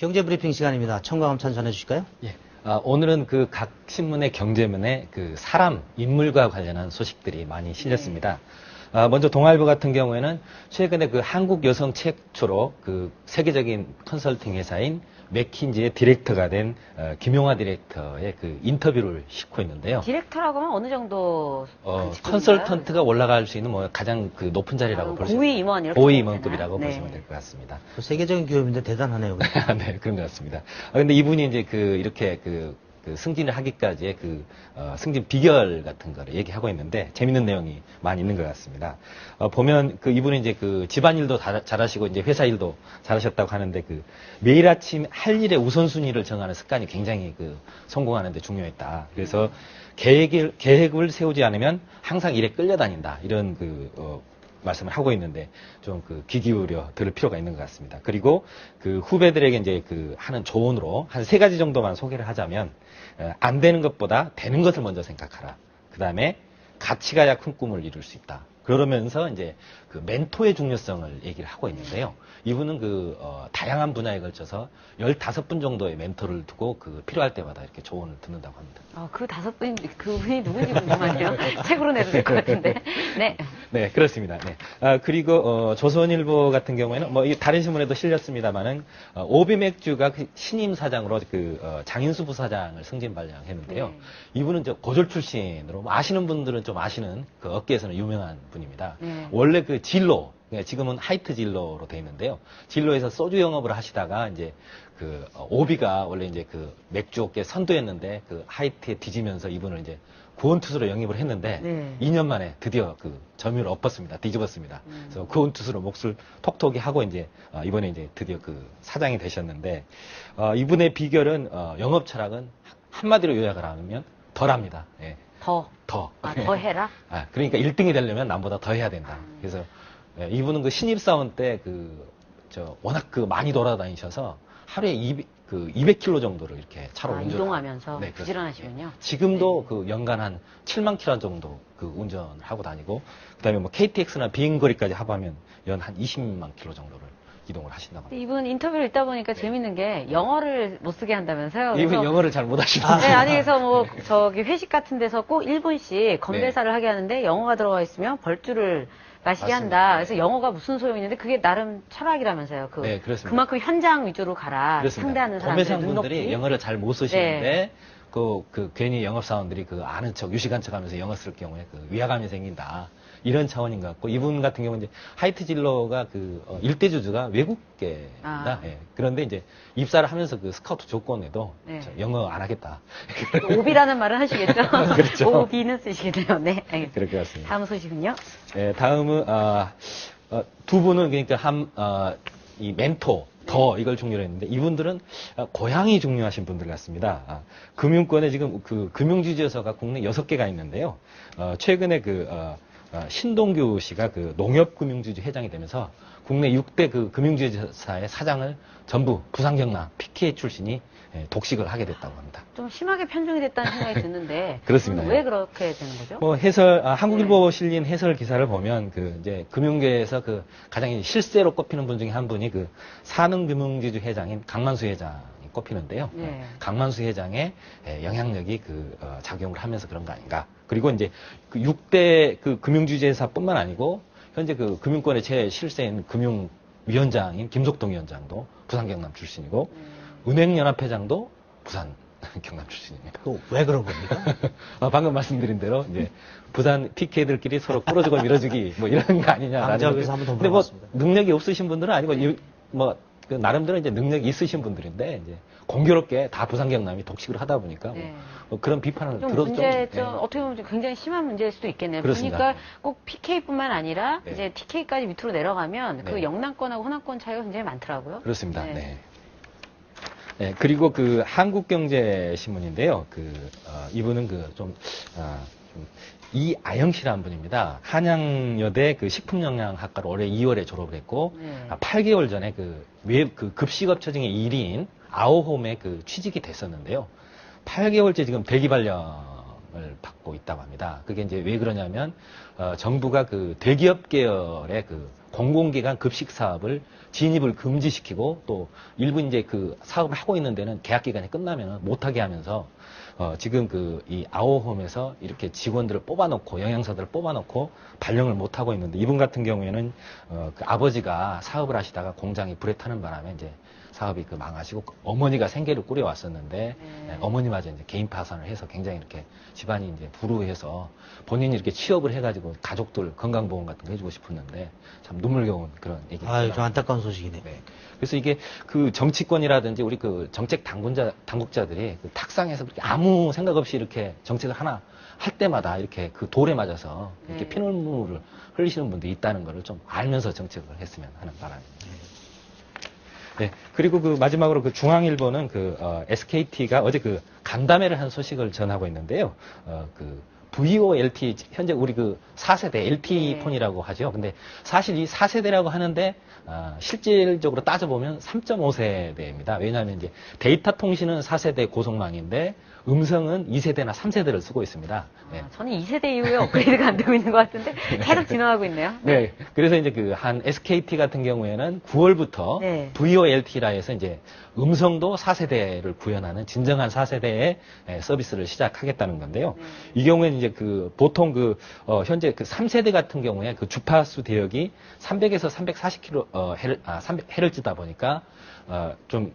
경제브리핑 시간입니다. 청광함찬 전해주실까요? 예. 오늘은 그 각 신문의 경제면에 그 사람, 인물과 관련한 소식들이 많이 실렸습니다. 먼저 동아일보 같은 경우에는 최근에 그 한국 여성 최초로 그 세계적인 컨설팅 회사인 맥킨지의 디렉터가 된 김용화 디렉터의 그 인터뷰를 싣고 있는데요. 디렉터라고 하면 어느 정도 컨설턴트가 올라갈 수 있는 뭐 가장 그 높은 자리라고 볼 수 고위 임원 이렇게 고위 임원급이라고 네. 보시면 될 것 같습니다. 세계적인 기업인데 대단하네요. 네, 그런 것 같습니다. 근데 이분이 이제 이렇게 승진을 하기까지의 승진 비결 같은 거를 얘기하고 있는데 재밌는 내용이 많이 있는 것 같습니다. 보면 이분이 이제 집안일도 잘하시고 이제 회사 일도 잘하셨다고 하는데 매일 아침 할 일의 우선순위를 정하는 습관이 굉장히 성공하는 데 중요했다. 그래서 계획을 세우지 않으면 항상 일에 끌려다닌다. 이런 말씀을 하고 있는데 좀 귀 기울여 들을 필요가 있는 것 같습니다. 그리고 후배들에게 이제 하는 조언으로 한 3가지 정도만 소개를 하자면 안 되는 것보다 되는 것을 먼저 생각하라. 그 다음에 같이 가야 큰 꿈을 이룰 수 있다. 그러면서 이제 멘토의 중요성을 얘기를 하고 있는데요. 이분은 다양한 분야에 걸쳐서 15분 정도의 멘토를 두고 필요할 때마다 이렇게 조언을 듣는다고 합니다. 그 5분, 그분이 누군지 궁금하네요. 책으로 내도 될 것 같은데. 네. 네, 그렇습니다. 네. 그리고, 조선일보 같은 경우에는, 다른 신문에도 실렸습니다만은, 오비맥주가 신임 사장으로 장인수 부사장을 승진 발령했는데요. 네. 이분은 고졸 출신으로, 아시는 분들은 좀 아시는 업계에서는 유명한 분입니다. 네. 원래 진로, 지금은 하이트 진로로 돼 있는데요. 진로에서 소주 영업을 하시다가 이제 오비가 원래 이제 맥주 업계 선두였는데 하이트에 뒤지면서 이분을 이제 구원투수로 영입을 했는데 네. 2년 만에 드디어 점유를 엎었습니다. 뒤집었습니다. 그래서 구원투수로 몫을 톡톡히 하고 이제 이번에 이제 드디어 사장이 되셨는데 이분의 비결은 영업 철학은 한마디로 요약을 하면 덜합니다. 예. 더 해라? 그러니까 1등이 되려면 남보다 더 해야 된다. 그래서 이분은 신입사원 때 워낙 많이 돌아다니셔서 하루에 200km 정도를 이렇게 차로 운전을 이동하면서 네, 부지런하시군요. 지금도 네. 연간 한 7만 킬로 정도 운전을 하고 다니고 그다음에 KTX나 비행거리까지 합하면 연 한 20만 킬로 정도를 이동을 하신다고 합니다. 이분 인터뷰를 읽다 보니까 재밌는 게 영어를 못 쓰게 한다면서요. 이분 영어를 잘 못 하시는 네, 아니 그래서 회식 같은 데서 꼭 1분씩 건배사를 하게 하는데 영어가 들어가 있으면 벌주를 마시게 맞습니다. 한다. 네. 그래서 영어가 무슨 소용이 있는데 그게 나름 철학이라면서요. 네, 그렇습니다. 그만큼 현장 위주로 가라. 그렇습니다. 상대하는 사람들의 건배사분들이 눈높이. 영어를 잘 못 쓰시는데 네. 괜히 영업사원들이 아는 척, 유식한 척 하면서 영어 쓸 경우에 위화감이 생긴다. 이런 차원인 것 같고, 이분 같은 경우는 이제 하이트 진로가 일대주주가 외국계입니다. 예. 그런데 이제 입사를 하면서 스카우트 조건에도 네. 영어 안 하겠다. 오비라는 말은 하시겠죠? 그렇죠. 오비는 쓰시겠네요. 네. 알겠습니다. 그럴 것 같습니다. 다음 소식은요? 예, 다음은, 두 분은 그러니까 이 멘토, 이걸 중요로 했는데 이분들은 고향이 중요하신 분들 같습니다. 금융권에 지금 금융지주서가 국내 6개가 있는데요. 최근에 신동규 씨가 농협금융지주 회장이 되면서 국내 6대 금융지주사의 사장을 전부 부산 경남 PK 출신이 독식을 하게 됐다고 합니다. 좀 심하게 편중이 됐다는 생각이 드는데. 그렇습니다. 왜 그렇게 되는 거죠? 한국일보 실린 해설 기사를 보면 이제 금융계에서 가장 실세로 꼽히는 분 중에 한 분이 산흥금융지주 회장인 강만수 회장이 꼽히는데요. 네. 강만수 회장의 영향력이 작용을 하면서 그런 거 아닌가. 그리고 이제 6대 금융지주회사뿐만 아니고 현재 금융권의 제실세인 금융위원장인 김속동 위원장도 부산 경남 출신이고 은행연합회장도 부산 경남 출신입니다. 또 왜 그런 겁니까? 방금 말씀드린 대로 이제 부산 PK들끼리 서로 끌어주고 밀어주기 이런 거 아니냐라는. 강자업에서 한번 더 근데 물어봤습니다. 능력이 없으신 분들은 아니고 나름대로 이제 능력이 있으신 분들인데 이제 공교롭게 다 부산 경남이 독식을 하다 보니까 네. 그런 비판을 좀 어떻게 보면 굉장히 심한 문제일 수도 있겠네요. 그렇습니다. 그러니까 꼭 PK뿐만 아니라 네. 이제 TK까지 밑으로 내려가면 네. 영남권하고 호남권 차이가 굉장히 많더라고요. 그렇습니다. 네. 네. 네, 그리고 한국경제신문인데요. 이분은 이아영 씨라는 분입니다. 한양여대 식품영양학과를 올해 2월에 졸업을 했고, 네. 8개월 전에 급식업체 중에 1위인 아오홈에 취직이 됐었는데요. 8개월째 지금 대기발령 받고 있다고 합니다. 그게 이제 왜 그러냐면 정부가 그 대기업 계열의 그 공공기관 급식 사업을 진입을 금지시키고 또 일부 이제 그 사업을 하고 있는 데는 계약 기간이 끝나면 못하게 하면서 지금 그 이 아오홈에서 이렇게 직원들을 뽑아놓고 영양사들을 뽑아놓고 발령을 못 하고 있는데 이분 같은 경우에는 그 아버지가 사업을 하시다가 공장이 불에 타는 바람에 이제 사업이 그 망하시고 어머니가 생계를 꾸려왔었는데 어머니마저 이제 개인 파산을 해서 굉장히 이렇게 집안이 이제 불우해서 본인이 이렇게 취업을 해가지고 가족들 건강보험 같은 거 해주고 싶었는데 참 눈물겨운 그런 얘기. 아유, 좀 안타까운 소식이네요. 네. 그래서 이게 그 정치권이라든지 우리 그 정책 당국자들이 그 탁상에서 그렇게 아무 생각 없이 이렇게 정책을 하나 할 때마다 이렇게 그 돌에 맞아서 이렇게 피눈물을 흘리시는 분들이 있다는 거를 좀 알면서 정책을 했으면 하는 바람입니다. 네. 그리고 그 마지막으로 그 중앙일보는 그 SKT가 어제 그 간담회를 한 소식을 전하고 있는데요. 그 VOLT 현재 우리 그 4세대 LTE 폰이라고 하죠. 근데 사실 이 4세대라고 하는데 실질적으로 따져보면 3.5세대입니다. 왜냐하면 이제 데이터 통신은 4세대 고속망인데 음성은 2세대나 3세대를 쓰고 있습니다. 네. 저는 2세대 이후에 업그레이드가 안 되고 있는 것 같은데 계속 진화하고 있네요. 네. 그래서 이제 그 한 SKT 같은 경우에는 9월부터 네. VOLT라 해서 이제 음성도 4세대를 구현하는 진정한 4세대의 서비스를 시작하겠다는 건데요. 이 경우에는 이제 그 보통 그 현재 그 3세대 같은 경우에 그 주파수 대역이 300에서 340kHz다 보니까 좀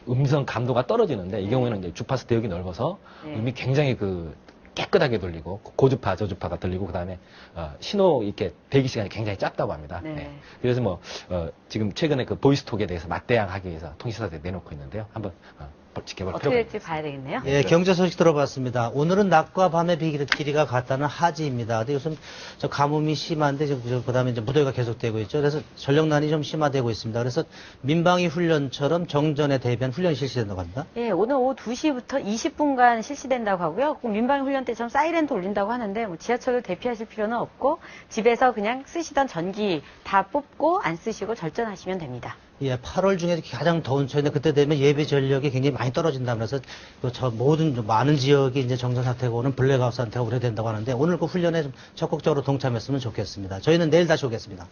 음성 감도가 떨어지는데 이 경우에는 이제 주파수 대역이 넓어서 음이 굉장히 그 깨끗하게 들리고 고주파, 저주파가 들리고 그다음에 신호 이렇게 대기 시간이 굉장히 짧다고 합니다. 네. 네. 그래서 뭐 지금 최근에 그 보이스톡에 대해서 맞대응하기 위해서 통신사들이 내놓고 있는데요. 한번 지켜볼 어떻게 필요가 될지 봐야 되겠네요. 예, 경제 소식 들어봤습니다. 오늘은 낮과 밤의 길이가 같다는 하지입니다. 근데 요즘 저 가뭄이 심한데 그다음에 이제 무더위가 계속되고 있죠. 그래서 전력난이 좀 심화되고 있습니다. 그래서 민방위 훈련처럼 정전에 대비한 훈련이 실시된다고 합니다. 예, 오늘 오후 2시부터 20분간 실시된다고 하고요. 꼭 민방위 훈련 때처럼 사이렌도 울린다고 하는데 뭐 지하철을 대피하실 필요는 없고 집에서 그냥 쓰시던 전기 다 뽑고 안 쓰시고 절전하시면 됩니다. 예, 8월 중에 가장 더운 초인데 그때 되면 예비 전력이 굉장히 많이 떨어진다 그래서 많은 지역이 이제 정전 사태가 오는 블랙아웃 상태가 우려된다고 하는데 오늘 그 훈련에 좀 적극적으로 동참했으면 좋겠습니다. 저희는 내일 다시 오겠습니다.